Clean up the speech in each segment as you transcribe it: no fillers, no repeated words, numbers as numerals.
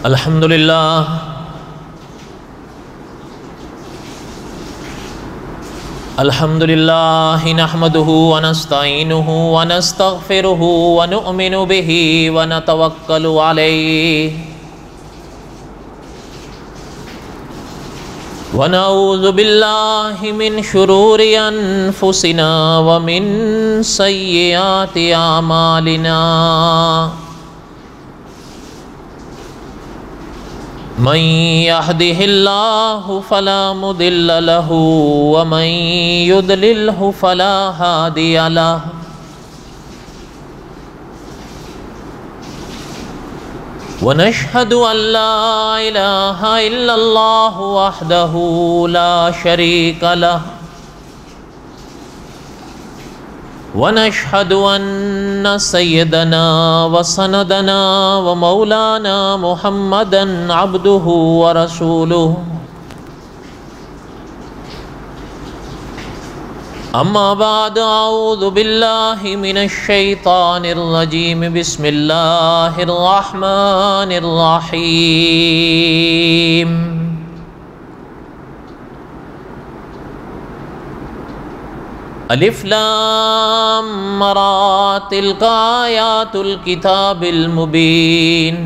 الحمد للہ الحمد للہ نحمده ونستعینه ونستغفره ونؤمن به ونتوکل علیہ ونعوذ باللہ من شرور انفسنا ومن سیئات اعمالنا من يهده الله فلا مضل له ومن يضلله فلا هادي له ونشهد أن لا إله إلا الله وحده لا شريك له ونشهد أن سيدنا وسندنا ومولانا محمدا عبده ورسوله أما بعد أعوذ بالله من الشيطان الرجيم بسم الله الرحمن الرحيم الف لام را تلک آیات الکتاب المبین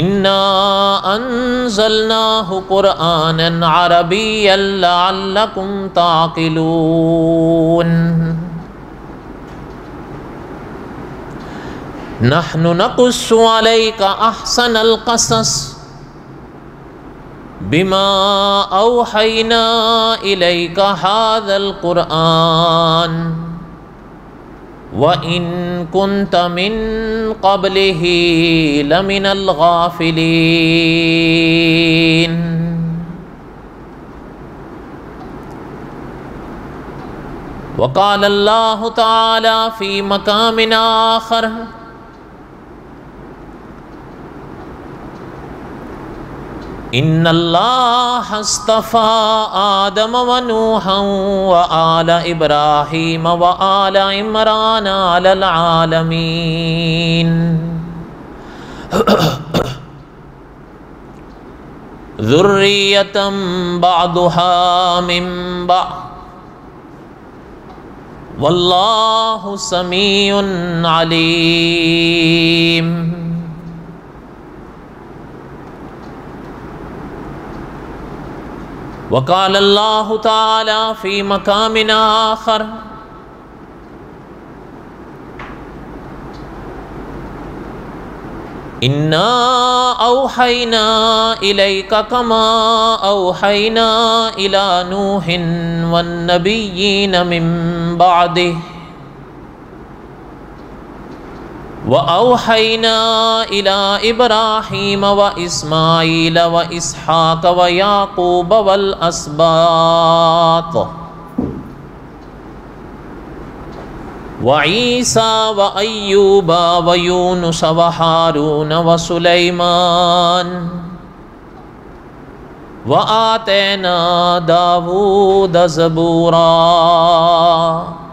انا انزلناه قرآنا عربیا لعلکم تعقلون نحن نقص عليك احسن القصص بما اوحینا الیک هذا القرآن وَإِن كُنْتَ مِن قَبْلِهِ لَمِنَ الْغَافِلِينَ وقال اللہ تعالی فی مقام آخر ان اللہ اصطفى آدم ونوحا وآل ابراہیم وآل عمران علی العالمین ذریۃ بعضها من بعض واللہ سمیع علیم وقال اللہ تعالی فی مقام آخر انا اوحینا الیک کما اوحینا الی نوح والنبیین من بعدہ وَأَوْحَيْنَا إِلَىٰ إِبْرَاهِيمَ وَإِسْمَاعِيلَ وَإِسْحَاقَ وَيَعْقُوبَ وَالْأَسْبَاطِ وَعِيسَى وَأَيُّوبَ وَيُونُسَ وَهَارُونَ وَسُلَيْمَانَ وَآتَيْنَا دَاوُودَ زَبُورًا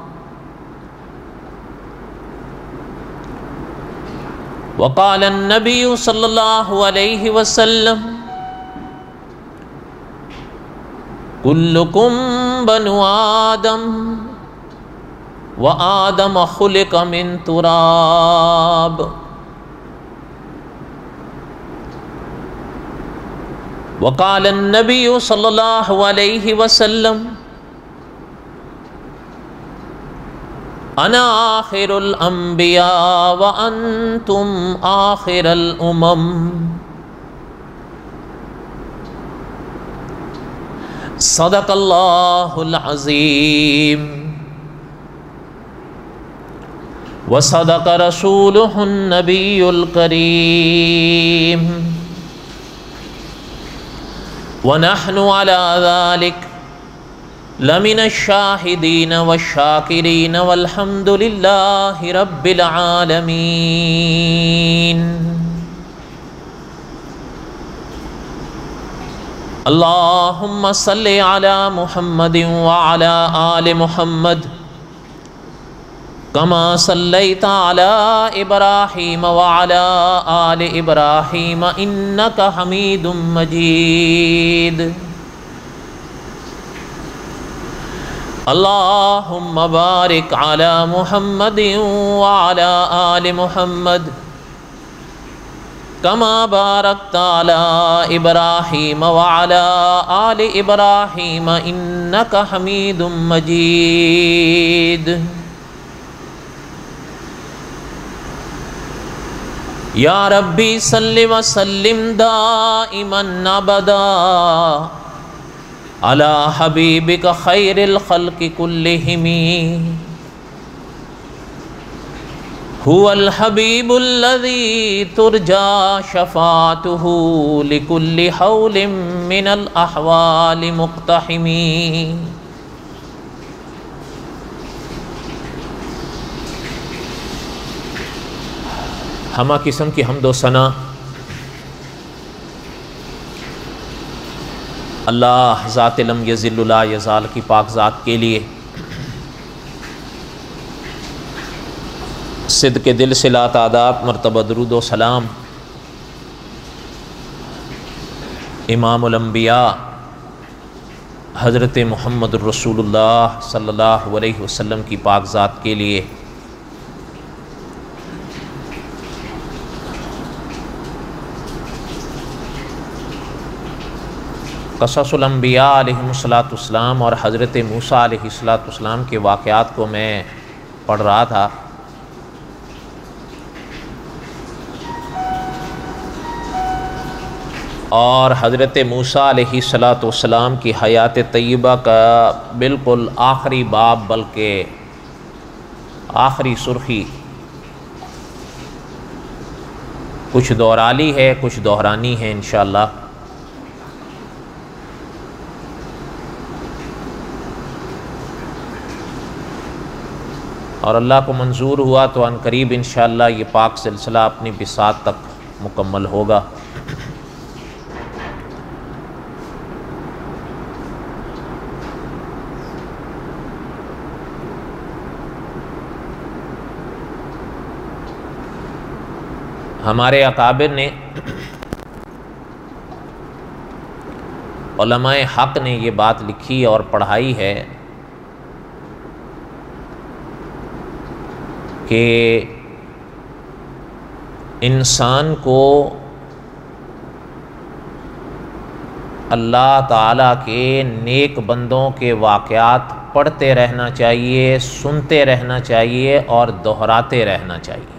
وقال النبی صلی اللہ علیہ وسلم کلکم بنو آدم وآدم خلق من تراب وقال النبی صلی اللہ علیہ وسلم انا آخر الانبیاء وانتم آخر الامم صدق اللہ العظیم وصدق رسولہ النبی الکریم ونحن على ذلك لمن الشاہدین والشاکرین والحمد للہ رب العالمین اللہم صلی علی محمد وعلی آل محمد كما صليت على إبراهيم وعلى آل إبراهيم إنك حميد مجيد. اللهم بارك على محمد وعلى آل محمد كما باركت على إبراهيم وعلى آل إبراهيم إنك حميد مجيد. یا ربی صلی وسلم دائما ابدا علی حبیبک خیر الخلق کلہم هو الحبیب الذی ترجا شفاعته لکل حول من الاحوال مقتحم. ہمہ قسم کی حمد و ثنا اللہ ذات لم یزل لا یزال کی پاک ذات کے لیے صدق دل سے لا تعداد مرتبہ درود و سلام امام الانبیاء حضرت محمد الرسول اللہ صلی اللہ علیہ وسلم کی پاک ذات کے لیے. قصص الانبیاء علیہم السلام اور حضرت موسیٰ علیہ السلام کے واقعات کو میں پڑھ رہا تھا. اور حضرت موسیٰ علیہ السلام کی حیات طیبہ کا بالکل آخری باب بلکہ آخری سرخی کچھ دوہرالی ہے کچھ دہرانی ہے انشاءاللہ. اور اللہ کو منظور ہوا تو عن قریب انشاءاللہ یہ پاک سلسلہ اپنی بساط تک مکمل ہوگا. ہمارے اکابر نے علماء حق نے یہ بات لکھی اور پڑھائی ہے کہ انسان کو اللہ تعالیٰ کے نیک بندوں کے واقعات پڑھتے رہنا چاہیے، سنتے رہنا چاہیے اور دہراتے رہنا چاہیے.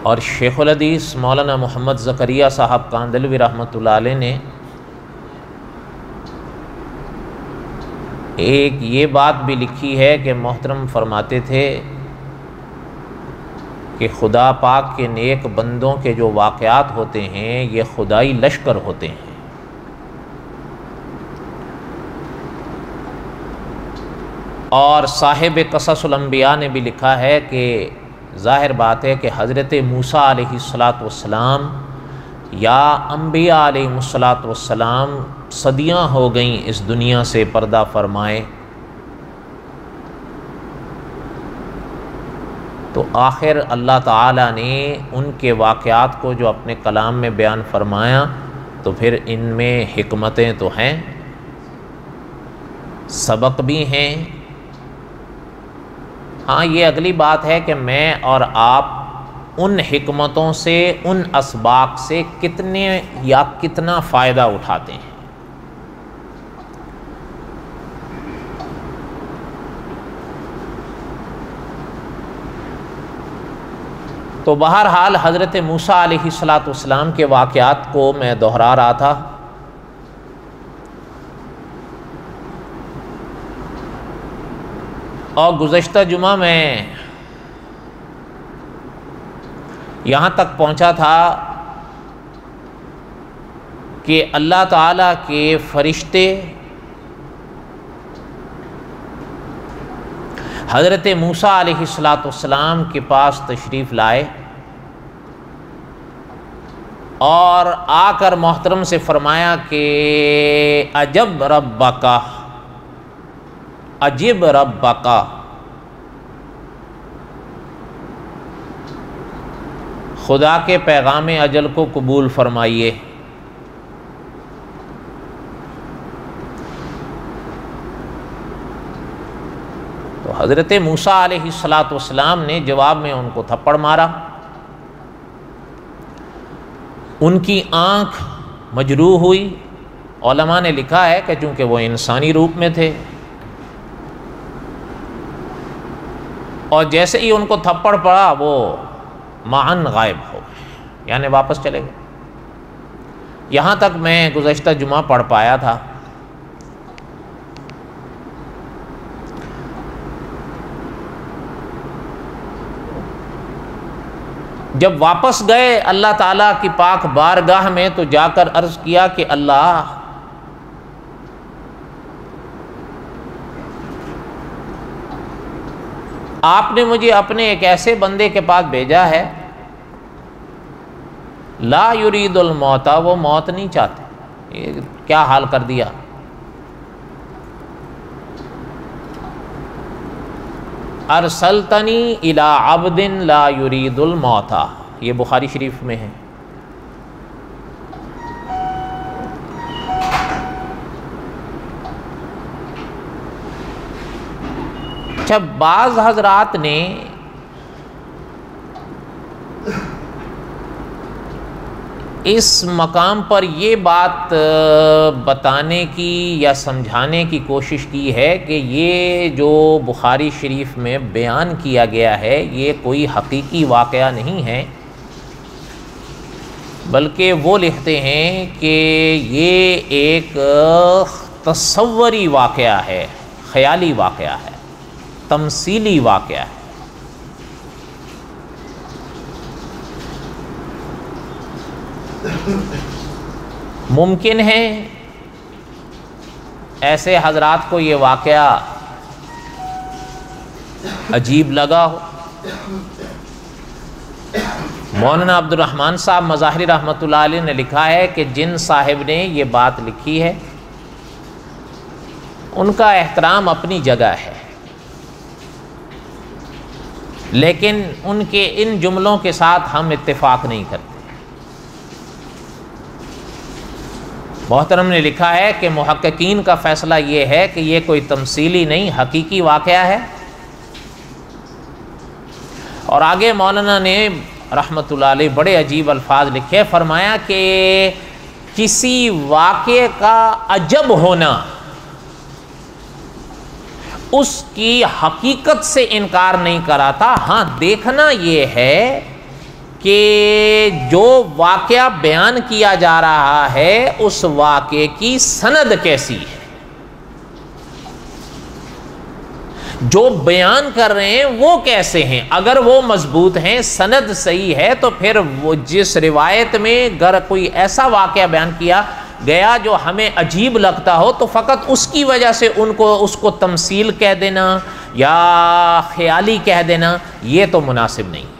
اور شیخ الحدیث مولانا محمد زکریا صاحب کاندھلوی رحمۃ اللہ علیہ نے ایک یہ بات بھی لکھی ہے کہ محترم فرماتے تھے کہ خدا پاک کے نیک بندوں کے جو واقعات ہوتے ہیں یہ خدائی لشکر ہوتے ہیں. اور صاحب قصص الانبیاء نے بھی لکھا ہے کہ ظاہر بات ہے کہ حضرت موسیٰ علیہ السلام یا انبیاء علیہ السلام صدیاں ہو گئیں اس دنیا سے پردہ فرمائے، تو آخر اللہ تعالیٰ نے ان کے واقعات کو جو اپنے کلام میں بیان فرمایا تو پھر ان میں حکمتیں تو ہیں، سبق بھی ہیں. ہاں یہ اگلی بات ہے کہ میں اور آپ ان حکمتوں سے ان اسباق سے کتنے یا کتنا فائدہ اٹھاتے ہیں. تو بہرحال حضرت موسیٰ علیہ السلام کے واقعات کو میں دہرا رہا تھا. اور گزشتہ جمعہ میں یہاں تک پہنچا تھا کہ اللہ تعالیٰ کے فرشتے حضرت موسیٰ علیہ السلام کے پاس تشریف لائے اور آ کر محترم سے فرمایا کہ عجب ربکا، عجب ربکا، خدا کے پیغام اجل کو قبول فرمائیے۔ تو حضرت موسیٰ علیہ السلام نے جواب میں ان کو تھپڑ مارا، ان کی آنکھ مجروح ہوئی۔ علماء نے لکھا ہے کہ چونکہ وہ انسانی روپ میں تھے اور جیسے ہی ان کو تھپڑ پڑا وہ معاً غائب ہو گئے، یعنی واپس چلے گئے۔ یہاں تک میں گزشتہ جمعہ پڑھ پایا تھا۔ جب واپس گئے اللہ تعالیٰ کی پاک بارگاہ میں تو جا کر عرض کیا کہ اللہ، آپ نے مجھے اپنے ایک ایسے بندے کے پاس بھیجا ہے لا یرید الموت، وہ موت نہیں چاہتے۔ یہ کیا حال کر دیا۔ ارسلتنی الی عبد لا یرید الموت، یہ بخاری شریف میں ہے۔ جب بعض حضرات نے اس مقام پر یہ بات بتانے کی یا سمجھانے کی کوشش کی ہے کہ یہ جو بخاری شریف میں بیان کیا گیا ہے یہ کوئی حقیقی واقعہ نہیں ہے، بلکہ وہ لکھتے ہیں کہ یہ ایک تصوری واقعہ ہے، خیالی واقعہ ہے، تمثیلی واقعہ ہے۔ ممکن ہے ایسے حضرات کو یہ واقعہ عجیب لگا ہو۔ مولانا عبد الرحمن صاحب مظاہری رحمۃ اللہ علیہ نے لکھا ہے کہ جن صاحب نے یہ بات لکھی ہے ان کا احترام اپنی جگہ ہے، لیکن ان کے ان جملوں کے ساتھ ہم اتفاق نہیں کرتے۔ محترم نے لکھا ہے کہ محققین کا فیصلہ یہ ہے کہ یہ کوئی تمثیلی نہیں، حقیقی واقعہ ہے۔ اور آگے مولانا نے رحمۃ اللہ علیہ بڑے عجیب الفاظ لکھے، فرمایا کہ کسی واقعے کا عجب ہونا اس کی حقیقت سے انکار نہیں کراتا، ہاں دیکھنا یہ ہے کہ جو واقعہ بیان کیا جا رہا ہے اس واقعے کی سند کیسی ہے۔ جو بیان کر رہے ہیں وہ کیسے ہیں، اگر وہ مضبوط ہیں، سند صحیح ہے، تو پھر وہ جس روایت میں اگر کوئی ایسا واقعہ بیان کیا گیا جو ہمیں عجیب لگتا ہو تو فقط اس کی وجہ سے اس کو تمثیل کہہ دینا یا خیالی کہہ دینا یہ تو مناسب نہیں ہے۔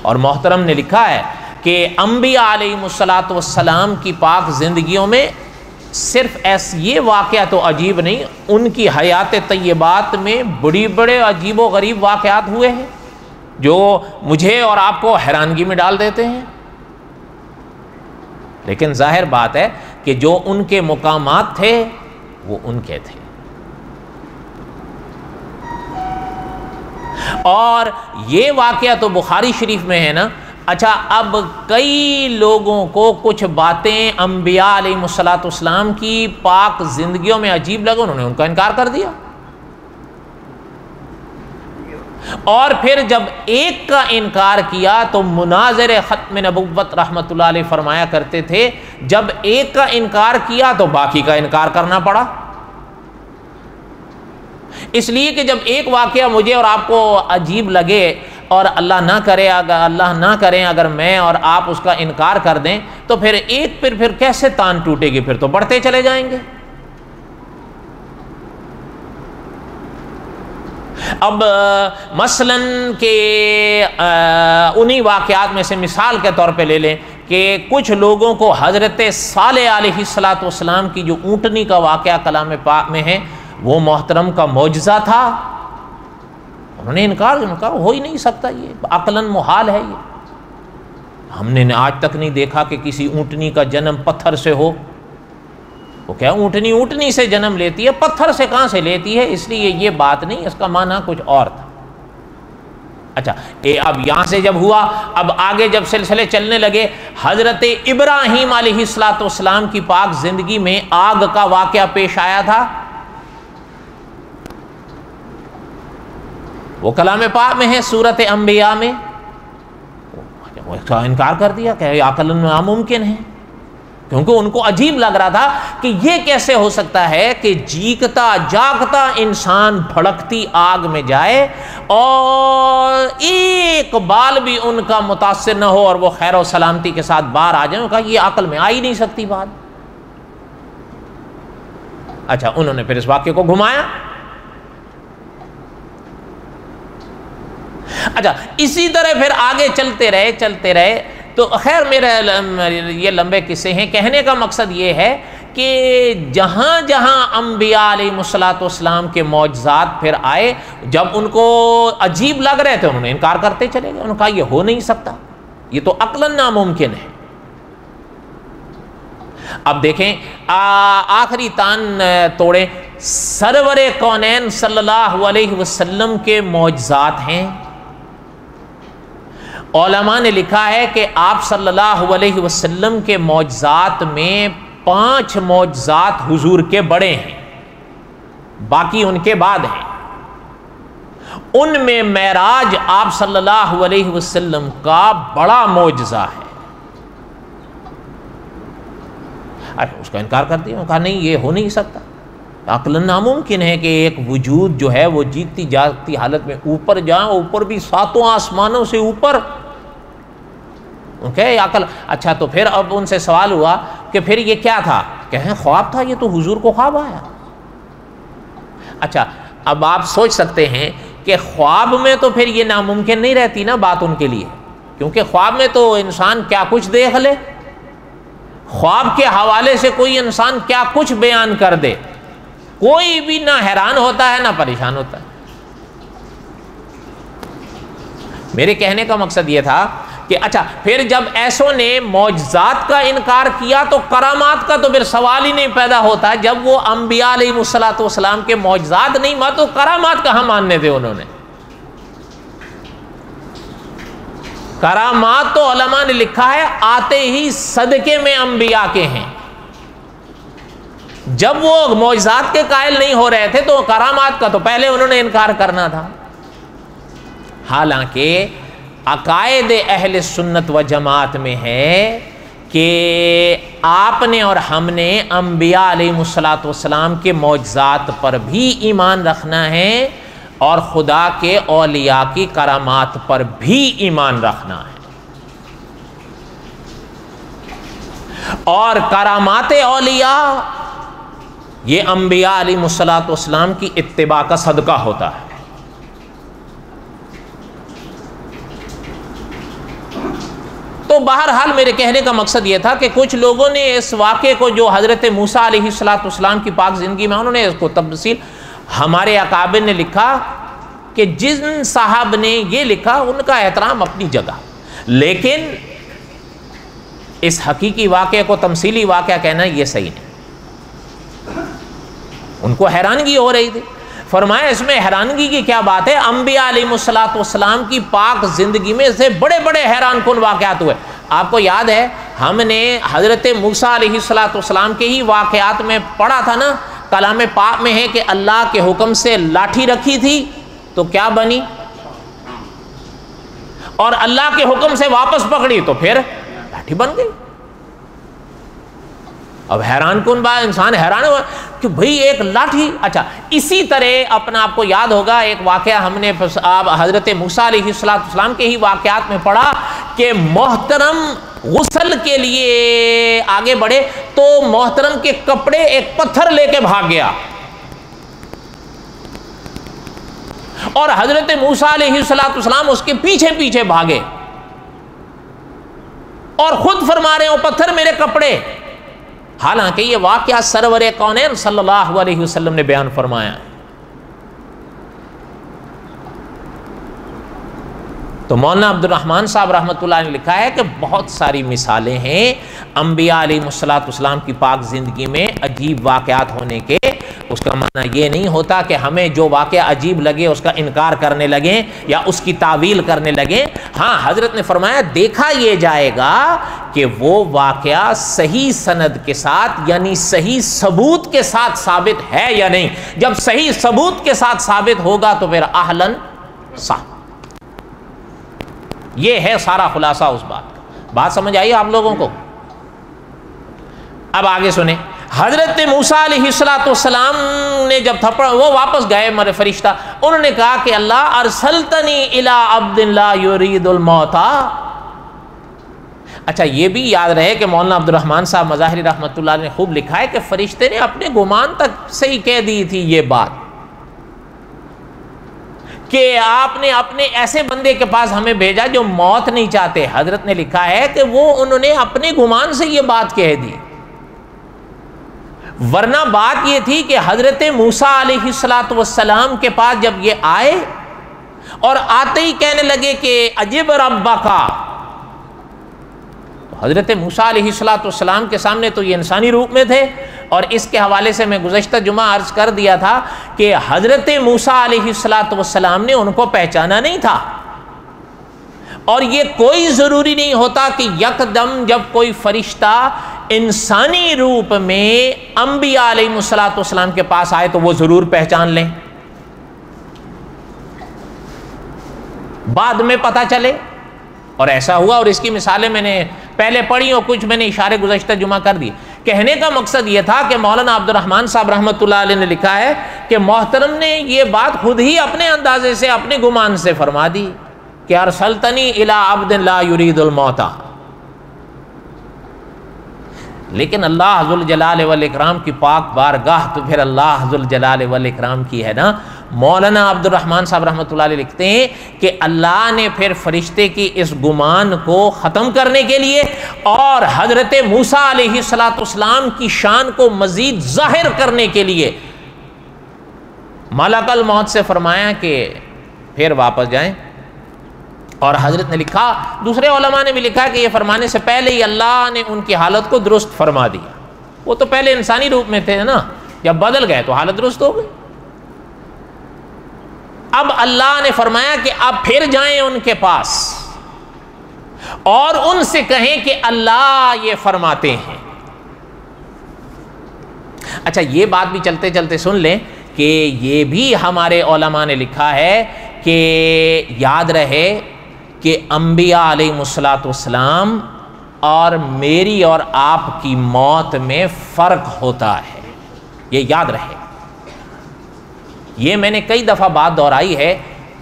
اور محترم نے لکھا ہے کہ انبیاء علیہم السلام کی پاک زندگیوں میں صرف یہ واقعہ تو عجیب نہیں، ان کی حیات طیبات میں بڑے عجیب و غریب واقعات ہوئے ہیں جو مجھے اور آپ کو حیرانگی میں ڈال دیتے ہیں۔ لیکن ظاہر بات ہے کہ جو ان کے مقامات تھے وہ ان کے تھے، اور یہ واقعہ تو بخاری شریف میں ہے نا۔ اچھا، اب کئی لوگوں کو کچھ باتیں انبیاء علیہم السلام کی پاک زندگیوں میں عجیب لگا، انہوں نے ان کا انکار کر دیا، اور پھر جب ایک کا انکار کیا تو مناظر ختم نبوت رحمۃ اللہ علیہ فرمایا کرتے تھے جب ایک کا انکار کیا تو باقی کا انکار کرنا پڑا، اس لیے کہ جب ایک واقعہ مجھے اور آپ کو عجیب لگے اور اللہ نہ کریں اگر میں اور آپ اس کا انکار کر دیں تو پھر ایک پھر کیسے تان ٹوٹے گی، پھر تو بڑھتے چلے جائیں گے۔ اب مثلاً کہ انہی واقعات میں سے مثال کے طور پہ لے لیں کہ کچھ لوگوں کو حضرت صالح علیہ السلام کی جو اونٹنی کا واقعہ کلام پاک میں ہے وہ محترم کا معجزہ تھا، انہوں نے انکار ہو ہی نہیں سکتا، یہ عقلاً محال ہے، یہ ہم نے آج تک نہیں دیکھا کہ کسی اونٹنی کا جنم پتھر سے ہو۔ وہ کیا اونٹنی سے جنم لیتی ہے، پتھر سے کہاں سے لیتی ہے؟ اس لیے یہ بات نہیں، اس کا معنی کچھ اور تھا۔ اچھا اب یہاں سے جب ہوا، اب آگے جب سلسلے چلنے لگے، حضرت ابراہیم علیہ السلام کی پاک زندگی میں آگ کا واقعہ پیش آیا تھا، وہ کلام پاک میں ہے سورۃ انبیاء میں، وہ اس کا انکار کر دیا کہ یہ عقلاً ناممکن ہے، کیونکہ ان کو عجیب لگ رہا تھا کہ یہ کیسے ہو سکتا ہے کہ جیگتا جاگتا انسان بھڑکتی آگ میں جائے اور ایک بال بھی ان کا متاثر نہ ہو اور وہ خیر و سلامتی کے ساتھ باہر آ جائیں۔ کہا یہ عقل میں آ ہی نہیں سکتی بات۔ اچھا انہوں نے پھر اس واقعے کو گھمایا۔ اچھا اسی طرح پھر آگے چلتے رہے تو خیر میرے یہ لمبے قصے ہیں، کہنے کا مقصد یہ ہے کہ جہاں جہاں انبیاء علیہ السلام کے معجزات پھر آئے، جب ان کو عجیب لگ رہے تھے انہوں نے انکار کرتے چلے گئے، انہوں نے کہا یہ ہو نہیں سکتا، یہ تو عقلاً ناممکن ہے۔ اب دیکھیں آخری تان توڑے، سرور کونین صلی اللہ علیہ وسلم کے معجزات ہیں۔ علماء نے لکھا ہے کہ آپ صلی اللہ علیہ وسلم کے معجزات میں 5 معجزات حضور کے بڑے ہیں، باقی ان کے بعد ہیں۔ ان میں معراج آپ صلی اللہ علیہ وسلم کا بڑا معجزہ ہے۔ اس کا انکار کر دیا، کہا نہیں یہ ہو نہیں سکتا، عقلاً ناممکن ہے کہ ایک وجود جو ہے وہ جیتی جاگتی حالت میں اوپر جائیں، اوپر بھی 7 آسمانوں سے اوپر، اوکے عقل۔ اچھا تو پھر اب ان سے سوال ہوا کہ پھر یہ کیا تھا؟ کہیں خواب تھا، یہ تو حضور کو خواب آیا۔ اچھا اب آپ سوچ سکتے ہیں کہ خواب میں تو پھر یہ ناممکن نہیں رہتی نا بات ان کے لیے، کیونکہ خواب میں تو انسان کیا کچھ دیکھ لے، خواب کے حوالے سے کوئی انسان کیا کچھ بیان کر دے، کوئی بھی نہ حیران ہوتا ہے نہ پریشان ہوتا ہے۔ میرے کہنے کا مقصد یہ تھا کہ اچھا پھر جب ایسوں نے معجزات کا انکار کیا تو کرامات کا تو پھر سوال ہی نہیں پیدا ہوتا، جب وہ انبیاء علیہ السلام کے معجزات نہیں مانا تو کرامات کہاں ماننے تھے انہوں نے؟ کرامات تو علماء نے لکھا ہے آتے ہی صدقے میں انبیاء کے ہیں، جب وہ معجزات کے قائل نہیں ہو رہے تھے تو کرامات کا تو پہلے انہوں نے انکار کرنا تھا۔ حالانکہ عقائد اہل سنت و جماعت میں ہے کہ آپ نے اور ہم نے انبیاء علیہ السلام کے معجزات پر بھی ایمان رکھنا ہے اور خدا کے اولیاء کی کرامات پر بھی ایمان رکھنا ہے، اور کرامات اولیاء یہ انبیاء علیہ السلام کی اتباع کا صدقہ ہوتا ہے۔ تو بہرحال میرے کہنے کا مقصد یہ تھا کہ کچھ لوگوں نے اس واقعے کو جو حضرت موسیٰ علیہ السلام کی پاک زندگی میں انہوں نے اس کو تفصیل، ہمارے اکابر نے لکھا کہ جن صاحب نے یہ لکھا ان کا احترام اپنی جگہ، لیکن اس حقیقی واقعے کو تمثیلی واقعہ کہنا یہ صحیح نہیں۔ ان کو حیرانگی ہو رہی تھی، فرمایا اس میں حیرانگی کی کیا بات ہے، انبیاء علیہ السلام کی پاک زندگی میں سے بڑے بڑے حیران کن واقعات ہوئے۔ آپ کو یاد ہے ہم نے حضرت موسیٰ علیہ السلام کے ہی واقعات میں پڑھا تھا نا، کلام پاک میں ہے کہ اللہ کے حکم سے لاٹھی رکھی تھی تو کیا بنی، اور اللہ کے حکم سے واپس پکڑی تو پھر لاٹھی بن گئی۔ اب حیران کن بات، انسان حیران ہوا کہ بھئی ایک لاٹھی۔ اچھا اسی طرح اپنا آپ کو یاد ہوگا ایک واقعہ ہم نے حضرت موسیٰ علیہ السلام کے ہی واقعات میں پڑھا کہ محترم غسل کے لیے آگے بڑھے تو محترم کے کپڑے ایک پتھر لے کے بھاگ گیا، اور حضرت موسیٰ علیہ السلام اس کے پیچھے پیچھے بھاگے اور خود فرما رہے ہیں پتھر میرے کپڑے، حالانکہ یہ واقعہ سرور کونین صلی اللہ علیہ وسلم نے بیان فرمایا ہے۔ تو مولانا عبد الرحمن صاحب رحمۃ اللہ نے لکھا ہے کہ بہت ساری مثالیں ہیں انبیاء علیہ السلام کی پاک زندگی میں عجیب واقعات ہونے کے۔ اس کا معنی یہ نہیں ہوتا کہ ہمیں جو واقعہ عجیب لگے اس کا انکار کرنے لگیں یا اس کی تعویل کرنے لگیں۔ ہاں حضرت نے فرمایا دیکھا یہ جائے گا کہ وہ واقعہ صحیح سند کے ساتھ یعنی صحیح ثبوت کے ساتھ ثابت ہے یا نہیں۔ جب صحیح ثبوت کے ساتھ ثابت ہوگا تو پھر اہلاً صح۔ یہ ہے سارا خلاصہ اس بات کا۔ بات سمجھ آئی آپ لوگوں کو؟ اب آگے سنیں، حضرت موسیٰ علیہ السلام نے جب تھپڑ وہ واپس گئے مرے فرشتہ، انہوں نے کہا کہ اللہ ارسلتنی الی عبد لا یرید الموت۔ اچھا یہ بھی یاد رہے کہ مولانا عبد الرحمن صاحب مظاہری رحمۃ اللہ نے خوب لکھا ہے کہ فرشتے نے اپنے گمان تک سے ہی کہہ دی تھی یہ بات کہ آپ نے اپنے ایسے بندے کے پاس ہمیں بھیجا جو موت نہیں چاہتے۔ حضرت نے لکھا ہے کہ انہوں نے اپنے گمان سے یہ بات کہہ دی، ورنہ بات یہ تھی کہ حضرت موسیٰ علیہ السلام کے پاس جب یہ آئے اور آتے ہی کہنے لگے کہ عجب ربکا، حضرت موسیٰ علیہ السلام کے سامنے تو یہ انسانی روپ میں تھے، اور اس کے حوالے سے میں گزشتہ جمعہ عرض کر دیا تھا کہ حضرت موسیٰ علیہ السلام نے ان کو پہچانا نہیں تھا، اور یہ کوئی ضروری نہیں ہوتا کہ یکدم جب کوئی فرشتہ انسانی روپ میں انبیاء علیہ السلام کے پاس آئے تو وہ ضرور پہچان لیں، بعد میں پتہ چلے۔ اور ایسا ہوا، اور اس کی مثالیں میں نے پہلے پڑھی اور کچھ میں نے اشارے گزشتہ جمعہ کر دی۔ کہنے کا مقصد یہ تھا کہ مولانا عبد الرحمن صاحب رحمۃ اللہ علیہ نے لکھا ہے کہ محترم نے یہ بات خود ہی اپنے اندازے سے اپنے گمان سے فرما دی کہ ارسلتنی الی عبد لا یرید الموت۔ لیکن اللہ ذوالجلال والاکرام کی پاک بارگاہ تو پھر اللہ ذوالجلال والاکرام کی ہے نا۔ مولانا عبد الرحمن صاحب رحمۃ اللہ علیہ لکھتے ہیں کہ اللہ نے پھر فرشتے کی اس گمان کو ختم کرنے کے لیے اور حضرت موسیٰ علیہ السلام کی شان کو مزید ظاہر کرنے کے لیے ملک الموت سے فرمایا کہ پھر واپس جائیں۔ اور حضرت نے لکھا، دوسرے علماء نے بھی لکھا کہ یہ فرمانے سے پہلے ہی اللہ نے ان کی حالت کو درست فرما دیا۔ وہ تو پہلے انسانی روپ میں تھے نا، جب بدل گئے تو حالت درست ہو گئی۔ اب اللہ نے فرمایا کہ اب پھر جائیں ان کے پاس اور ان سے کہیں کہ اللہ یہ فرماتے ہیں۔ اچھا یہ بات بھی چلتے چلتے سن لیں کہ یہ بھی ہمارے علماء نے لکھا ہے کہ یاد رہے کہ انبیاء علیہ السلام اور میری اور آپ کی موت میں فرق ہوتا ہے، یہ یاد رہے۔ یہ میں نے کئی دفعہ بات دہرائی ہے،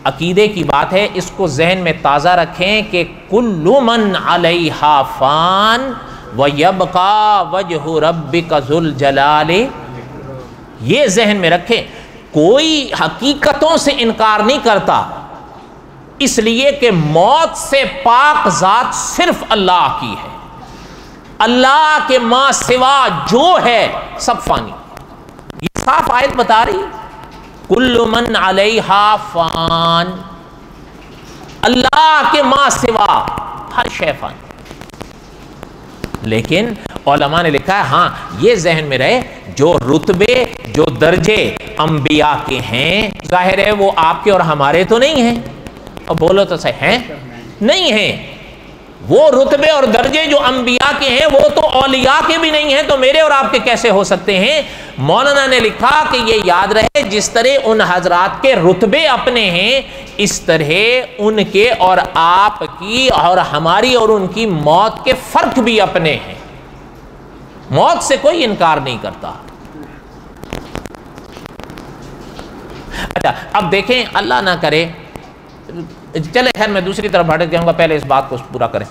عقیدے کی بات ہے، اس کو ذہن میں تازہ رکھیں کہ کل من علیہا فان ویبقی وجہ ربک ذو الجلال، یہ ذہن میں رکھیں۔ کوئی حقیقتوں سے انکار نہیں کرتا، اس لیے کہ موت سے پاک ذات صرف اللہ کی ہے، اللہ کے ماں سوا جو ہے سب فانی۔ یہ صاف آیت بتا رہی، کل من علیہا فان، اللہ کے ماں سوا ہر شے فانی۔ لیکن علماء نے لکھا ہے ہاں یہ ذہن میں رہے، جو رتبے جو درجے انبیاء کے ہیں ظاہر ہے وہ آپ کے اور ہمارے تو نہیں ہیں، اور بولو تو صحیح ہیں، نہیں ہیں۔ وہ رتبے اور درجے جو انبیاء کے ہیں وہ تو اولیاء کے بھی نہیں ہیں، تو میرے اور آپ کے کیسے ہو سکتے ہیں؟ مولانا نے لکھا کہ یہ یاد رہے جس طرح ان حضرات کے رتبے اپنے ہیں، اس طرح ان کے اور آپ کی اور ہماری اور ان کی موت کے فرق بھی اپنے ہیں۔ موت سے کوئی انکار نہیں کرتا۔ اچھا اب دیکھیں، اللہ نہ کرے، چلے خیر میں دوسری طرف بھٹک جاؤں گا، پہلے اس بات کو پورا کریں۔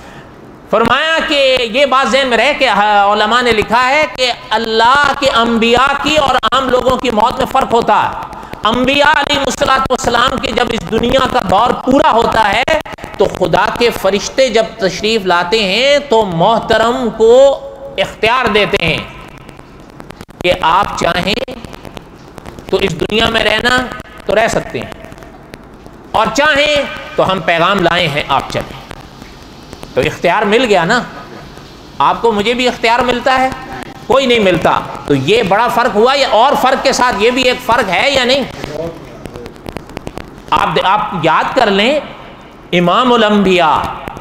فرمایا کہ یہ بات ذہن میں رہے کہ علماء نے لکھا ہے کہ اللہ کے انبیاء کی اور عام لوگوں کی موت میں فرق ہوتا ہے۔ انبیاء علیہم کے جب اس دنیا کا دور پورا ہوتا ہے تو خدا کے فرشتے جب تشریف لاتے ہیں تو محترم کو اختیار دیتے ہیں کہ آپ چاہیں تو اس دنیا میں رہنا تو رہ سکتے ہیں، اور چاہیں تو ہم پیغام لائے ہیں آپ چلیں۔ تو اختیار مل گیا نا، آپ کو مجھے بھی اختیار ملتا ہے، کوئی نہیں ملتا۔ تو یہ بڑا فرق ہوا، یا اور فرق کے ساتھ یہ بھی ایک فرق ہے یا نہیں؟ آپ یاد کر لیں امام الانبیاء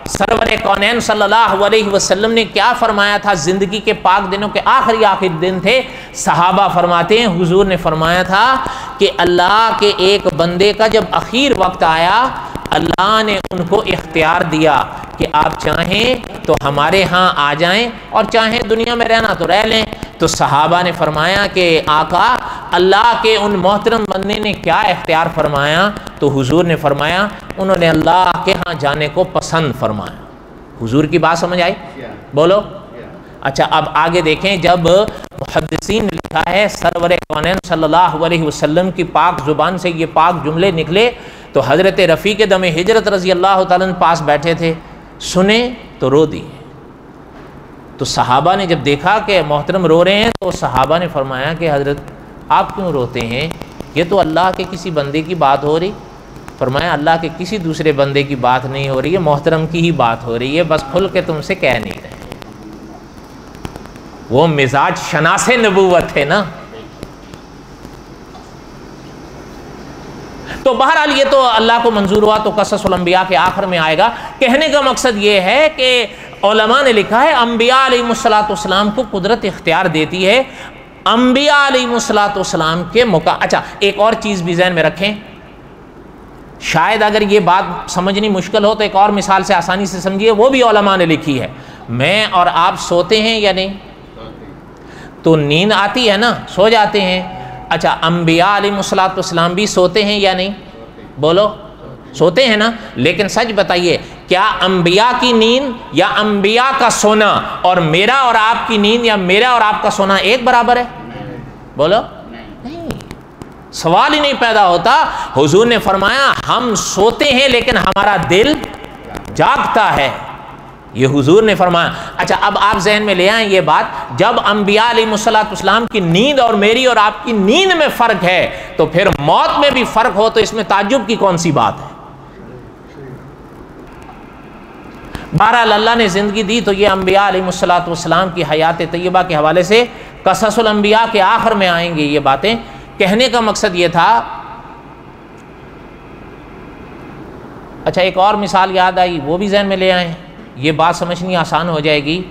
سرور کونین صلی اللہ علیہ وسلم نے کیا فرمایا تھا؟ زندگی کے پاک دنوں کے آخری دن تھے، صحابہ فرماتے ہیں حضور نے فرمایا تھا کہ اللہ کے ایک بندے کا جب اخیر وقت آیا، اللہ نے ان کو اختیار دیا کہ آپ چاہیں تو ہمارے ہاں آ جائیں اور چاہیں دنیا میں رہنا تو رہ لیں۔ تو صحابہ نے فرمایا کہ آقا اللہ کے ان محترم بندے نے کیا اختیار فرمایا؟ تو حضور نے فرمایا انہوں نے اللہ کے ہاں جانے کو پسند فرمایا۔ حضور کی بات سمجھ آئی؟ بولو۔ اچھا اب آگے دیکھیں، جب محدثین نے لکھا ہے سرور کونین صلی اللہ علیہ وسلم کی پاک زبان سے یہ پاک جملے نکلے تو حضرت رفیق دم ہجرت رضی اللہ تعالیٰ پاس بیٹھے تھے، سنے تو رو دی۔ تو صحابہ نے جب دیکھا کہ محترم رو رہے ہیں تو صحابہ نے فرمایا کہ حضرت آپ کیوں روتے ہیں؟ یہ تو اللہ کے کسی بندے کی بات ہو رہی۔ فرمایا اللہ کے کسی دوسرے بندے کی بات نہیں ہو رہی ہے، محترم کی ہی بات ہو رہی ہے، بس کھل کے تم سے کہہ نہیں رہے۔ وہ مزاج شناس نبوت ہے نا۔ تو بہرحال یہ تو اللہ کو منظور ہوا تو قصص الانبیاء کے آخر میں آئے گا۔ کہنے کا مقصد یہ ہے کہ علماء نے لکھا ہے انبیاء علیہم السلام کو قدرت اختیار دیتی ہے انبیاء علیہم السلام کے اچھا ایک اور چیز بھی ذہن میں رکھیں، شاید اگر یہ بات سمجھنی مشکل ہو تو ایک اور مثال سے آسانی سے سمجھیے، وہ بھی علماء نے لکھی ہے۔ میں اور آپ سوتے ہیں یا نہیں؟ تو نیند آتی ہے نا، سو جاتے ہیں۔ اچھا انبیاء علیہم السلام بھی سوتے ہیں یا نہیں؟ بولو، سوتے ہیں نا۔ لیکن سچ بتائیے کیا انبیاء کی نیند یا انبیاء کا سونا اور میرا اور آپ کی نیند یا میرا اور آپ کا سونا ایک برابر ہے؟ بولو، نہیں، سوال ہی نہیں پیدا ہوتا۔ حضور نے فرمایا ہم سوتے ہیں لیکن ہمارا دل جاگتا ہے، یہ حضور نے فرمایا۔ اچھا اب آپ ذہن میں لے آئیں یہ بات، جب انبیاء علیہم السلام کی نیند اور میری اور آپ کی نیند میں فرق ہے تو پھر موت میں بھی فرق ہو تو اس میں تعجب کی کون سی بات ہے؟ بہرحال اللہ نے زندگی دی تو یہ انبیاء علیہم السلام کی حیات طیبہ کے حوالے سے قصص الانبیاء کے آخر میں آئیں گے یہ باتیں۔ کہنے کا مقصد یہ تھا۔ اچھا ایک اور مثال یاد آئی، وہ بھی ذہن میں لے آئیں، یہ بات سمجھنی آسان ہو جائے گی۔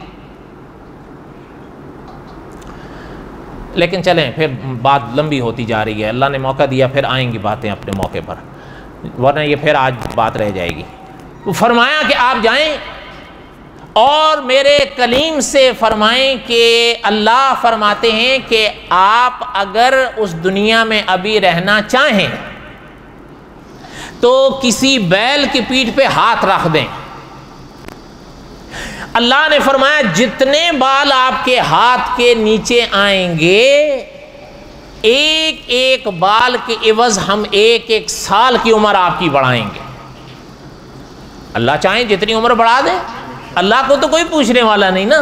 لیکن چلیں پھر بات لمبی ہوتی جا رہی ہے، اللہ نے موقع دیا پھر آئیں گی باتیں اپنے موقع پر، ورنہ یہ پھر آج بات رہ جائے گی۔ فرمایا کہ آپ جائیں اور میرے کلیم سے فرمائیں کہ اللہ فرماتے ہیں کہ آپ اگر اس دنیا میں ابھی رہنا چاہیں تو کسی بیل کی پیٹھ پہ ہاتھ رکھ دیں۔ اللہ نے فرمایا جتنے بال آپ کے ہاتھ کے نیچے آئیں گے ایک ایک بال کے عوض ہم ایک ایک سال کی عمر آپ کی بڑھائیں گے۔ اللہ چاہیں جتنی عمر بڑھا دیں، اللہ کو تو کوئی پوچھنے والا نہیں نا،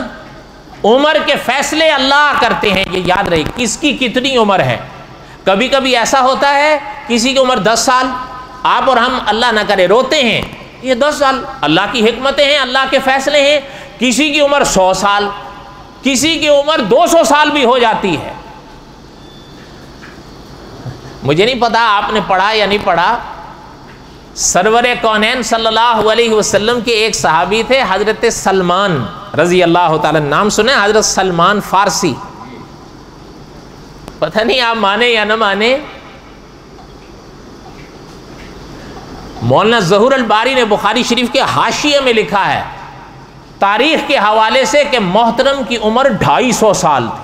عمر کے فیصلے اللہ کرتے ہیں۔ یہ یاد رہے کس کی کتنی عمر ہے۔ کبھی کبھی ایسا ہوتا ہے کسی کی عمر 10 سال، آپ اور ہم اللہ نہ کرے روتے ہیں یہ 10 سال، اللہ کی حکمتیں ہیں، اللہ کے فیصلے ہیں۔ کسی کی عمر 100 سال، کسی کی عمر 200 سال بھی ہو جاتی ہے۔ مجھے نہیں پتا آپ نے پڑھا یا نہیں پڑھا، سرور کونین صلی اللہ علیہ وسلم کے ایک صحابی تھے حضرت سلمان رضی اللہ تعالی، نام سنے حضرت سلمان فارسی؟ پتہ نہیں آپ مانے یا نہ مانے، مولانا ظہور الباری نے بخاری شریف کے حاشیے میں لکھا ہے تاریخ کے حوالے سے کہ محترم کی عمر 250 سال تھی۔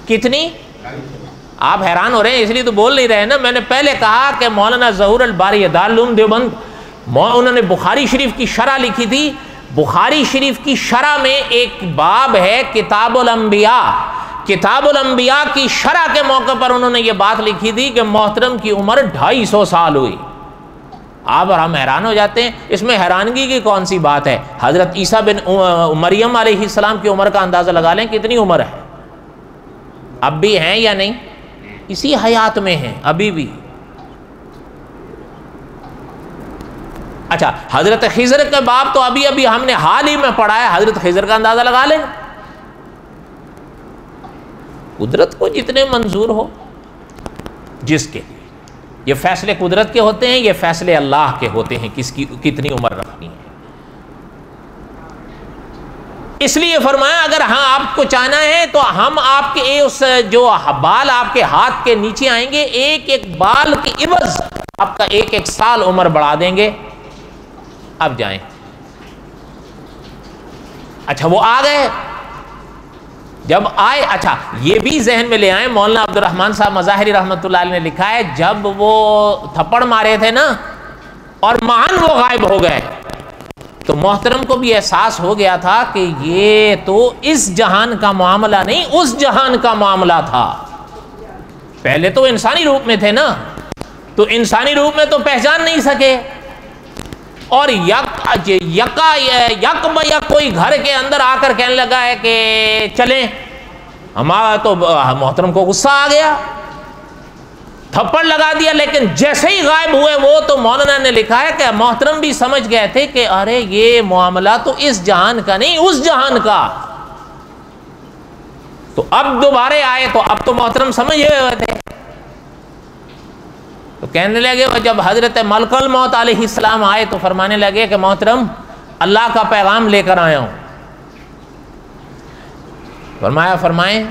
کتنی؟ آپ حیران ہو رہے ہیں اس لیے تو بول نہیں رہے نا، میں نے پہلے کہا کہ مولانا ظہور الباری دارالعلوم دیوبند، انہوں نے بخاری شریف کی شرح لکھی تھی۔ بخاری شریف کی شرح میں ایک باب ہے کتاب الانبیاء، کتاب الانبیاء کی شرح کے موقع پر انہوں نے یہ بات لکھی تھی کہ محترم کی عمر 250 سال ہوئی. آپ اور ہم حیران ہو جاتے ہیں، اس میں حیرانگی کی کون سی بات ہے؟ حضرت عیسیٰ بن مریم علیہ السلام کی عمر کا اندازہ لگا لیں کتنی عمر ہے، اب بھی ہیں یا نہیں؟ اسی حیات میں ہیں ابھی بھی. اچھا حضرت خضر کے باب تو ابھی ابھی ہم نے حال ہی میں پڑھا ہے، حضرت خضر کا اندازہ لگا لیں. قدرت کو جتنے منظور ہو جس کے، یہ فیصلے قدرت کے ہوتے ہیں، یہ فیصلے اللہ کے ہوتے ہیں کس کی کتنی عمر رکھنی ہے. اس لیے فرمایا اگر ہاں آپ کو چاہنا ہے تو ہم آپ کے اس جو بال آپ کے ہاتھ کے نیچے آئیں گے، ایک ایک بال کی عوض آپ کا ایک ایک سال عمر بڑھا دیں گے. اب جائیں. اچھا وہ آ گئے، جب آئے، اچھا یہ بھی ذہن میں لے آئے، مولانا عبد الرحمن صاحب مظاہری رحمۃ اللہ علیہ نے لکھا ہے جب وہ تھپڑ مارے تھے نا اور معاً وہ غائب ہو گئے تو محترم کو بھی احساس ہو گیا تھا کہ یہ تو اس جہان کا معاملہ نہیں، اس جہان کا معاملہ تھا. پہلے تو انسانی روپ میں تھے نا، تو انسانی روپ میں تو پہچان نہیں سکے، اور یک کوئی گھر کے اندر آ کر کہنے لگا ہے کہ چلیں. ہمارا تو محترم کو غصہ آ گیا، تھپڑ لگا دیا، لیکن جیسے ہی غائب ہوئے وہ تو مولانا نے لکھا ہے کہ محترم بھی سمجھ گئے تھے کہ ارے یہ معاملہ تو اس جہان کا نہیں، اس جہان کا. تو اب دوبارہ آئے تو اب تو محترم سمجھ ہوئے تھے، تو کہنے لگے، جب حضرت ملک الموت علیہ السلام آئے تو فرمانے لگے کہ محترم اللہ کا پیغام لے کر آیا ہوں. فرمائیں.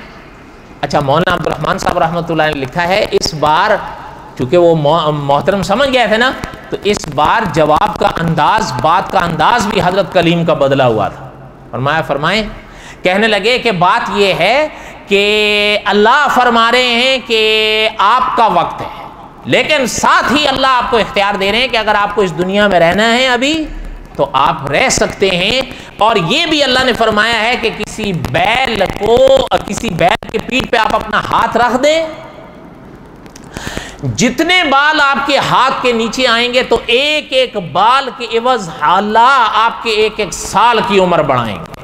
اچھا مولانا عبد الرحمن صاحب رحمۃ اللہ نے لکھا ہے اس بار چونکہ وہ محترم سمجھ گئے تھے نا، تو اس بار جواب کا انداز، بات کا انداز بھی حضرت کلیم کا بدلا ہوا تھا. فرمائیں کہنے لگے کہ بات یہ ہے کہ اللہ فرما رہے ہیں کہ آپ کا وقت ہے، لیکن ساتھ ہی اللہ آپ کو اختیار دے رہے ہیں کہ اگر آپ کو اس دنیا میں رہنا ہے ابھی تو آپ رہ سکتے ہیں. اور یہ بھی اللہ نے فرمایا ہے کہ کسی بیل کے پیٹھ پہ آپ اپنا ہاتھ رکھ دیں، جتنے بال آپ کے ہاتھ کے نیچے آئیں گے تو ایک ایک بال کے عوض اللہ آپ کے ایک ایک سال کی عمر بڑھائیں گے.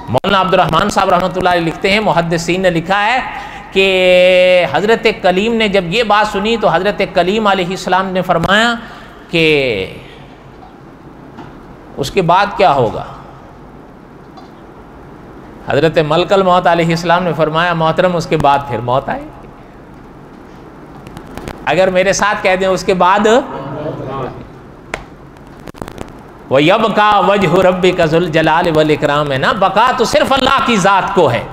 مولانا عبد الرحمن صاحب رحمۃ اللہ علیہ لکھتے ہیں، محدثین نے لکھا ہے کہ حضرت کلیم نے جب یہ بات سنی تو حضرت کلیم علیہ السلام نے فرمایا کہ اس کے بعد کیا ہوگا؟ حضرت ملک الموت علیہ السلام نے فرمایا محترم اس کے بعد پھر موت آئے گی. اگر میرے ساتھ کہہ دیں اس کے بعد وَيَبْقَى وَجْهُ رَبِّكَ ذُو الْجَلَالِ وَالْإِكْرَامِ ہے نا، بقا تو صرف اللہ کی ذات کو ہے.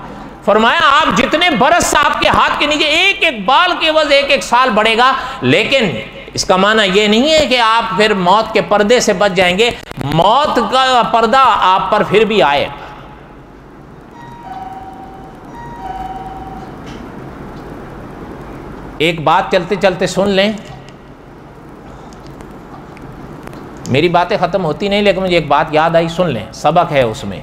فرمایا آپ جتنے برس آپ کے ہاتھ کے نیچے ایک ایک بال کے عوض ایک ایک سال بڑھے گا، لیکن اس کا معنی یہ نہیں ہے کہ آپ پھر موت کے پردے سے بچ جائیں گے، موت کا پردہ آپ پر پھر بھی آئے گا. ایک بات چلتے چلتے سن لیں، میری باتیں ختم ہوتی نہیں لیکن مجھے ایک بات یاد آئی، سن لیں، سبق ہے اس میں.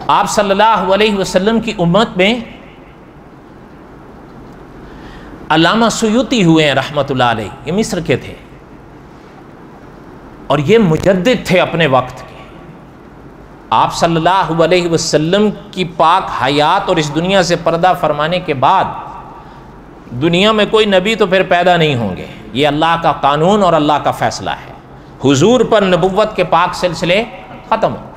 آپ صلی اللہ علیہ وسلم کی امت میں علامہ سیوطی ہوئے ہیں رحمۃ اللہ علیہ، یہ مصر کے تھے اور یہ مجدد تھے اپنے وقت کے. آپ صلی اللہ علیہ وسلم کی پاک حیات اور اس دنیا سے پردہ فرمانے کے بعد دنیا میں کوئی نبی تو پھر پیدا نہیں ہوں گے، یہ اللہ کا قانون اور اللہ کا فیصلہ ہے. حضور پر نبوت کے پاک سلسلے ختم ہو،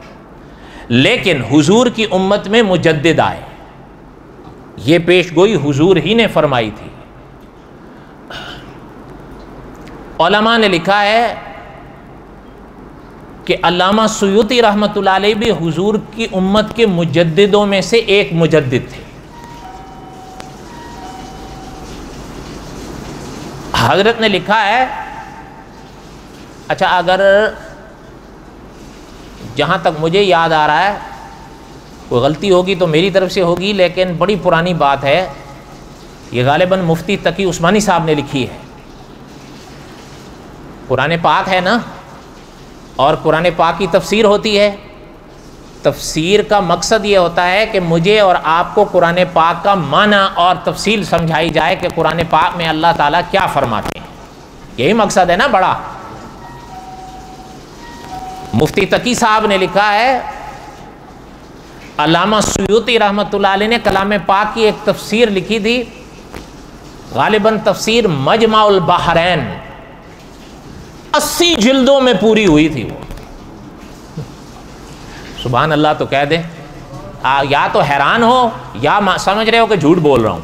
لیکن حضور کی امت میں مجدد آئے، یہ پیش گوئی حضور ہی نے فرمائی تھی. علماء نے لکھا ہے کہ علامہ سیوطی رحمۃ اللہ علیہ بھی حضور کی امت کے مجددوں میں سے ایک مجدد تھے. حضرت نے لکھا ہے، اچھا اگر جہاں تک مجھے یاد آ رہا ہے کوئی غلطی ہوگی تو میری طرف سے ہوگی، لیکن بڑی پرانی بات ہے، یہ غالباً مفتی تقی عثمانی صاحب نے لکھی ہے. قرآن پاک ہے نا، اور قرآن پاک کی تفسیر ہوتی ہے. تفسیر کا مقصد یہ ہوتا ہے کہ مجھے اور آپ کو قرآن پاک کا معنی اور تفصیل سمجھائی جائے کہ قرآن پاک میں اللہ تعالیٰ کیا فرماتے ہیں. یہی مقصد ہے نا بڑا. مفتی تقی صاحب نے لکھا ہے، علامہ سیوطی رحمۃ اللہ علیہ نے کلام پاک کی ایک تفسیر لکھی تھی، غالباً تفسیر مجمع البحرین، 80 جلدوں میں پوری ہوئی تھی وہ. سبحان اللہ تو کہہ دیں، یا تو حیران ہو یا سمجھ رہے ہو کہ جھوٹ بول رہا ہوں.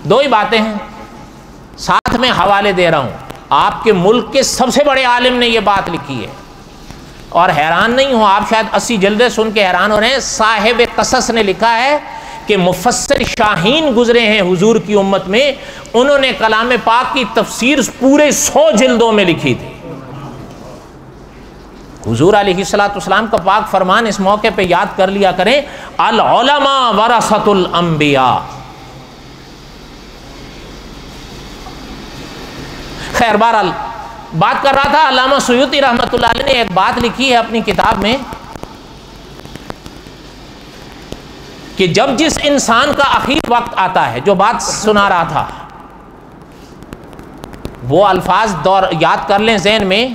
دو ہی باتیں ہیں، ساتھ میں حوالے دے رہا ہوں. آپ کے ملک کے سب سے بڑے عالم نے یہ بات لکھی ہے، اور حیران نہیں ہو آپ، شاید 80 جلدیں سن کے حیران ہو رہے ہیں. صاحب قصص نے لکھا ہے کہ مفسر شاہین گزرے ہیں حضور کی امت میں، انہوں نے کلام پاک کی تفسیر پورے 100 جلدوں میں لکھی تھی. حضور علیہ الصلوۃ والسلام کا پاک فرمان اس موقع پہ یاد کر لیا کریں، العلماء ورثۃ الانبیاء. خیر بہرحال بات کر رہا تھا، علامہ سیوطی رحمۃ اللہ علیہ نے ایک بات لکھی ہے اپنی کتاب میں کہ جب جس انسان کا آخری وقت آتا ہے، جو بات سنا رہا تھا وہ الفاظ دور یاد کر لیں ذہن میں،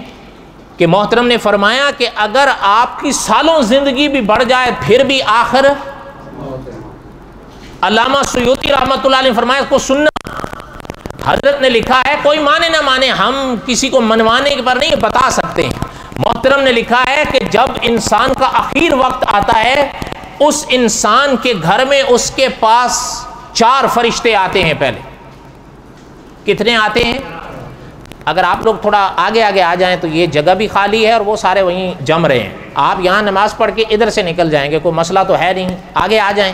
کہ محترم نے فرمایا کہ اگر آپ کی سالوں زندگی بھی بڑھ جائے پھر بھی آخر. علامہ سیوطی رحمۃ اللہ علیہ نے فرمایا اس کو سننا. حضرت نے لکھا ہے، کوئی مانے نہ مانے، ہم کسی کو منوانے پر نہیں بتا سکتے ہیں. محترم نے لکھا ہے کہ جب انسان کا آخر وقت آتا ہے، اس انسان کے گھر میں اس کے پاس 4 فرشتے آتے ہیں. پہلے کتنے آتے ہیں؟ اگر آپ لوگ تھوڑا آگے آگے آ جائیں تو یہ جگہ بھی خالی ہے اور وہ سارے وہیں جم رہے ہیں. آپ یہاں نماز پڑھ کے ادھر سے نکل جائیں گے، کوئی مسئلہ تو ہے نہیں، آگے آ جائیں.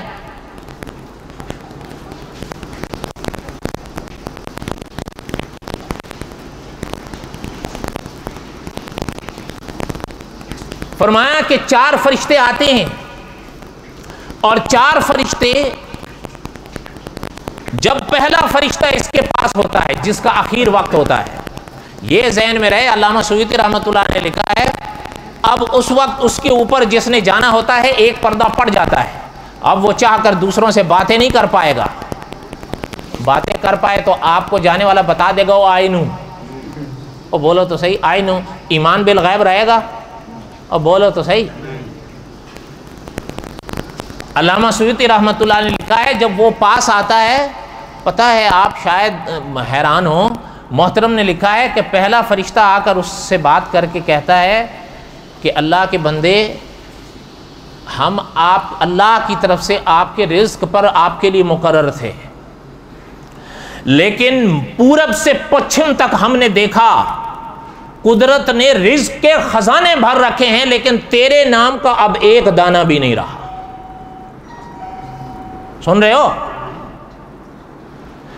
فرمایا کہ 4 فرشتے آتے ہیں، اور 4 فرشتے، جب پہلا فرشتہ اس کے پاس ہوتا ہے جس کا آخر وقت ہوتا ہے، یہ ذہن میں رہے، علامہ سیوطی رحمۃ اللہ نے لکھا ہے، اب اس وقت اس کے اوپر جس نے جانا ہوتا ہے ایک پردہ پڑ جاتا ہے. اب وہ چاہ کر دوسروں سے باتیں نہیں کر پائے گا. باتیں کر پائے تو آپ کو جانے والا بتا دے گا وہ آئی نو، اور بولو تو صحیح، آئی نو. ایمان بالغیب رہے گا اور بولو تو صحیح. علامہ سیوطی رحمۃ اللہ نے لکھا ہے جب وہ پاس آتا ہے، پتہ ہے آپ شاید حیران ہو، محترم نے لکھا ہے کہ پہلا فرشتہ آ کر اس سے بات کر کے کہتا ہے کہ اللہ کے بندے، ہم آپ اللہ کی طرف سے آپ کے رزق پر آپ کے لیے مقرر تھے، لیکن پورب سے پچھم تک ہم نے دیکھا قدرت نے رزق کے خزانے بھر رکھے ہیں، لیکن تیرے نام کا اب ایک دانہ بھی نہیں رہا. سن رہے ہو؟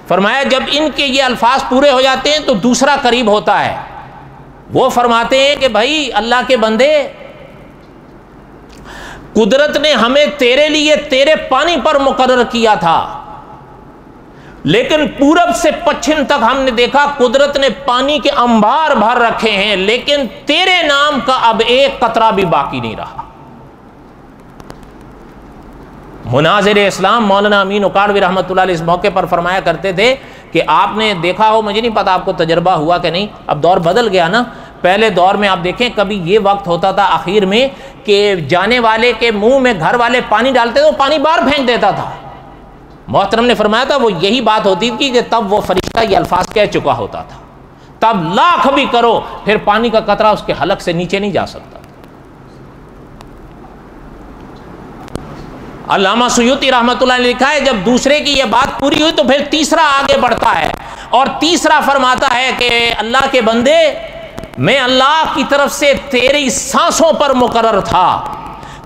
فرمایا جب ان کے یہ الفاظ پورے ہو جاتے ہیں تو دوسرا قریب ہوتا ہے. وہ فرماتے ہیں کہ بھائی اللہ کے بندے، قدرت نے ہمیں تیرے لیے تیرے پانی پر مقرر کیا تھا، لیکن پورب سے پچھم تک ہم نے دیکھا قدرت نے پانی کے انبار بھر رکھے ہیں، لیکن تیرے نام کا اب ایک قطرہ بھی باقی نہیں رہا. مناظر اسلام مولانا امین اکاڑوی رحمۃ اللہ علیہ اس موقع پر فرمایا کرتے تھے کہ آپ نے دیکھا ہو، مجھے نہیں پتا آپ کو تجربہ ہوا کہ نہیں، اب دور بدل گیا نا. پہلے دور میں آپ دیکھیں کبھی یہ وقت ہوتا تھا آخر میں کہ جانے والے کے منہ میں گھر والے پانی ڈالتے تو پانی باہر پھینک دیتا تھا. محترم نے فرمایا تھا وہ یہی بات ہوتی تھی کہ تب وہ فرشتہ یہ الفاظ کہہ چکا ہوتا تھا، تب لاکھ بھی کرو پھر پانی کا قطرہ اس کے حلق سے نیچے نہیں جا سکتا. علامہ سیوطی رحمۃ اللہ نے لکھا ہے جب دوسرے کی یہ بات پوری ہوئی تو پھر تیسرا آگے بڑھتا ہے، اور تیسرا فرماتا ہے کہ اللہ کے بندے، میں اللہ کی طرف سے تیری سانسوں پر مقرر تھا،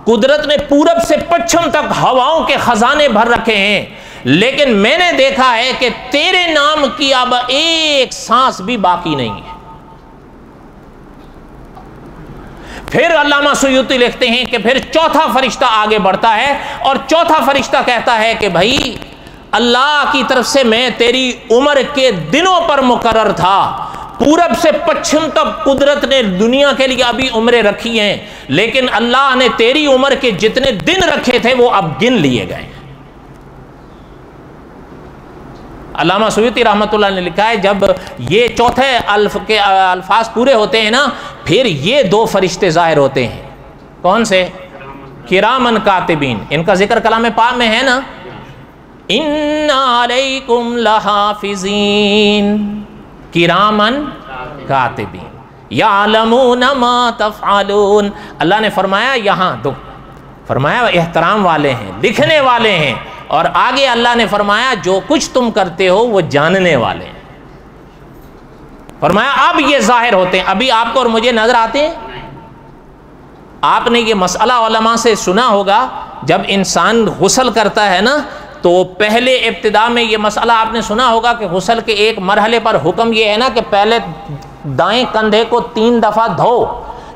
قدرت نے پورب سے پچھم تک ہواؤں کے خزانے بھر رکھے ہیں، لیکن میں نے دیکھا ہے کہ تیرے نام کی اب ایک سانس بھی باقی نہیں ہے. پھر علامہ سیوطی لکھتے ہیں کہ پھر چوتھا فرشتہ آگے بڑھتا ہے، اور چوتھا فرشتہ کہتا ہے کہ بھائی اللہ کی طرف سے میں تیری عمر کے دنوں پر مقرر تھا، پورب سے پچھم تک قدرت نے دنیا کے لیے ابھی عمریں رکھی ہیں، لیکن اللہ نے تیری عمر کے جتنے دن رکھے تھے وہ اب گن لیے گئے ہیں۔ علامہ سیوطی رحمۃ اللہ نے لکھا ہے جب یہ چوتھے کے الفاظ پورے ہوتے ہیں نا، پھر یہ دو فرشتے ظاہر ہوتے ہیں۔ کون سے؟ کرامن کاتبین، ان کا ذکر کلام پاک میں ہے نا، اِنَّ عَلَيْكُمْ لَحَافِظِينَ کرامن کاتبین یعلمون ما تفعلون۔ اللہ نے فرمایا یہاں دو، فرمایا احترام والے ہیں، لکھنے والے ہیں، اور آگے اللہ نے فرمایا جو کچھ تم کرتے ہو وہ جاننے والے ہیں۔ فرمایا اب یہ ظاہر ہوتے ہیں، ابھی آپ کو اور مجھے نظر آتے ہیں؟ آپ نے یہ مسئلہ علماء سے سنا ہوگا، جب انسان غسل کرتا ہے نا تو پہلے ابتدا میں یہ مسئلہ آپ نے سنا ہوگا کہ غسل کے ایک مرحلے پر حکم یہ ہے نا کہ پہلے دائیں کندھے کو 3 دفعہ دھو،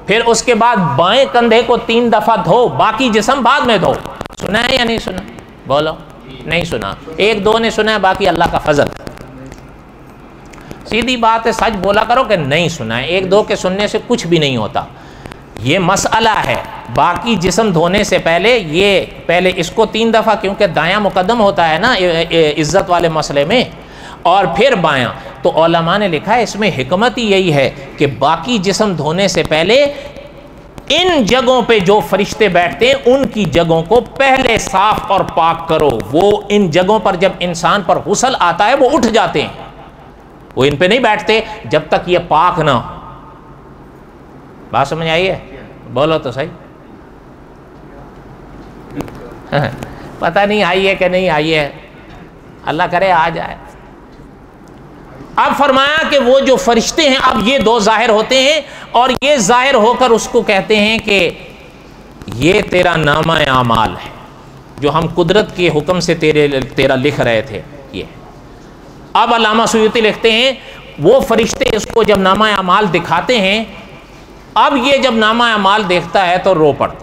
پھر اس کے بعد بائیں کندھے کو 3 دفعہ دھو، باقی جسم بعد میں دھو۔ سنا ہے یا نہیں سنا؟ بولو، نہیں سنا؟ ایک دو نے سنا ہے، باقی اللہ کا فضل۔ سیدھی بات ہے، سچ بولا کرو کہ نہیں سنا ہے، ایک دو کے سننے سے کچھ بھی نہیں ہوتا۔ یہ مسئلہ ہے، باقی جسم دھونے سے پہلے یہ پہلے اس کو 3 دفعہ، کیونکہ دایاں مقدم ہوتا ہے نا عزت والے مسئلے میں، اور پھر بایاں۔ تو علماء نے لکھا ہے اس میں حکمت ہی یہی ہے کہ باقی جسم دھونے سے پہلے ان جگہوں پہ جو فرشتے بیٹھتے ہیں ان کی جگہوں کو پہلے صاف اور پاک کرو۔ وہ ان جگہوں پر جب انسان پر غسل آتا ہے وہ اٹھ جاتے ہیں، وہ ان پہ نہیں بیٹھتے جب تک یہ پاک نہ ہو۔ بات سمجھ آئی ہے؟ بولو تو صحیح۔ پتہ نہیں آئی ہے کہ نہیں آئی ہے، اللہ کرے آ جائے۔ اب فرمایا کہ وہ جو فرشتے ہیں اب یہ دو ظاہر ہوتے ہیں، اور یہ ظاہر ہو کر اس کو کہتے ہیں کہ یہ تیرا نامہ اعمال ہے جو ہم قدرت کے حکم سے تیرا لکھ رہے تھے۔ یہ اب علامہ سیوطی لکھتے ہیں وہ فرشتے اس کو جب نامہ اعمال دکھاتے ہیں، اب یہ جب نامہ اعمال دیکھتا ہے تو رو پڑتا ہے،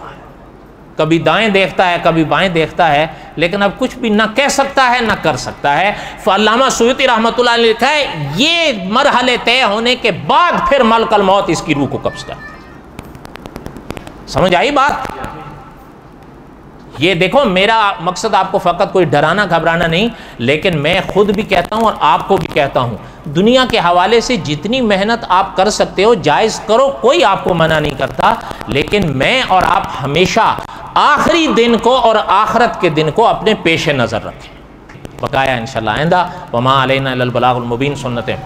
کبھی دائیں دیکھتا ہے کبھی بائیں دیکھتا ہے، لیکن اب کچھ بھی نہ کہہ سکتا ہے نہ کر سکتا ہے۔ فعلامہ سیوطی رحمۃ اللہ نے لکھا ہے یہ مرحلے طے ہونے کے بعد پھر ملک الموت اس کی روح کو قبض کرتا ہے۔ سمجھ آئی بات؟ یہ دیکھو، میرا مقصد آپ کو فقط کوئی ڈرانا گھبرانا نہیں، لیکن میں خود بھی کہتا ہوں اور آپ کو بھی کہتا ہوں، دنیا کے حوالے سے جتنی محنت آپ کر سکتے ہو جائز کرو، کوئی آپ کو منع نہیں کرتا، لیکن میں اور آپ ہمیشہ آخری دن کو اور آخرت کے دن کو اپنے پیش نظر رکھیں۔ بقایا انشاءاللہ آئندہ وما علینا الا البلاغ المبین سنتیں